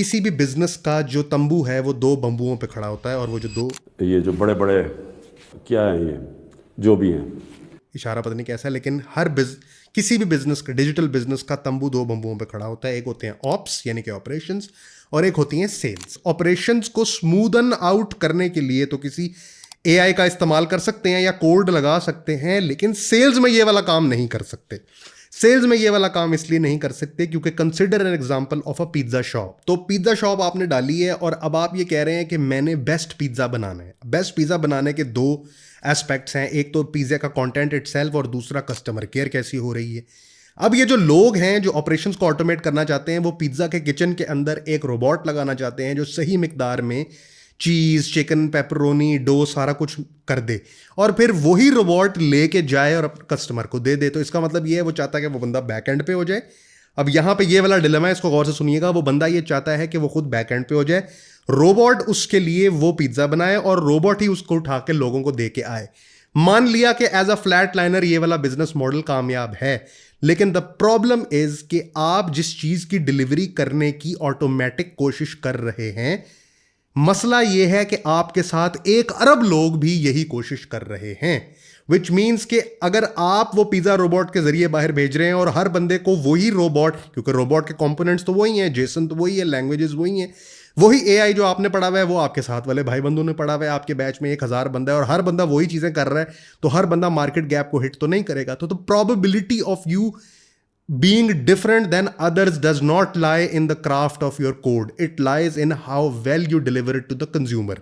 किसी भी बिजनेस का जो तंबू है वो दो बंबुओं पे खड़ा होता है, और वो जो दो, ये जो बड़े बड़े क्या है ये जो भी हैं, इशारा पता नहीं कैसा है, लेकिन किसी भी बिजनेस का, डिजिटल बिजनेस का तंबू दो बंबुओं पे खड़ा होता है। एक होते हैं ऑप्स यानी कि ऑपरेशंस, और एक होती हैं सेल्स। ऑपरेशंस को स्मूदन आउट करने के लिए तो किसी एआई का इस्तेमाल कर सकते हैं या कोड लगा सकते हैं, लेकिन सेल्स में ये वाला काम नहीं कर सकते। सेल्स में ये वाला काम इसलिए नहीं कर सकते क्योंकि consider an example of a pizza shop. तो पिज्जा शॉप आपने डाली है और अब आप ये कह रहे हैं कि मैंने बेस्ट पिज्जा बनाना है। बेस्ट पिज्जा बनाने के दो एस्पेक्ट्स हैं, एक तो पिज्जा का कंटेंट इटसेल्फ और दूसरा कस्टमर केयर कैसी हो रही है। अब ये जो लोग हैं जो ऑपरेशंस को ऑटोमेट करना चाहते हैं, वो पिज्जा के किचन के अंदर एक रोबोट लगाना चाहते हैं जो सही मिकदार में चीज़, चिकन, पेपरोनी, डो सारा कुछ कर दे, और फिर वही रोबोट लेके जाए और कस्टमर को दे दे। तो इसका मतलब ये है वो चाहता है कि वो बंदा बैक एंड पे हो जाए। अब यहाँ पे ये वाला डिलेमा है, इसको गौर से सुनिएगा। वो बंदा ये चाहता है कि वो खुद बैक एंड पे हो जाए, रोबोट उसके लिए वो पिज्ज़ा बनाए और रोबोट ही उसको उठा के लोगों को दे के आए। मान लिया कि एज अ फ्लैट लाइनर ये वाला बिजनेस मॉडल कामयाब है, लेकिन द प्रॉब्लम इज कि आप जिस चीज की डिलीवरी करने की ऑटोमेटिक कोशिश कर रहे हैं, मसला यह है कि आपके साथ 1 अरब लोग भी यही कोशिश कर रहे हैं। विच मीन्स कि अगर आप वो पिज्जा रोबोट के जरिए बाहर भेज रहे हैं और हर बंदे को वही रोबोट, क्योंकि रोबोट के कंपोनेंट्स तो वही हैं, जेसन तो वही है, लैंग्वेजेस वही हैं, वही एआई जो आपने पढ़ा हुआ है वो आपके साथ वाले भाई बंधु ने पढ़ा हुआ है। आपके बैच में 1,000 बंदा है और हर बंदा वही चीजें कर रहा है, तो हर बंदा मार्केट गैप को हिट तो नहीं करेगा। तो the probability of you being different than others does not lie in the craft of your code. It lies in how well you deliver it to the consumer.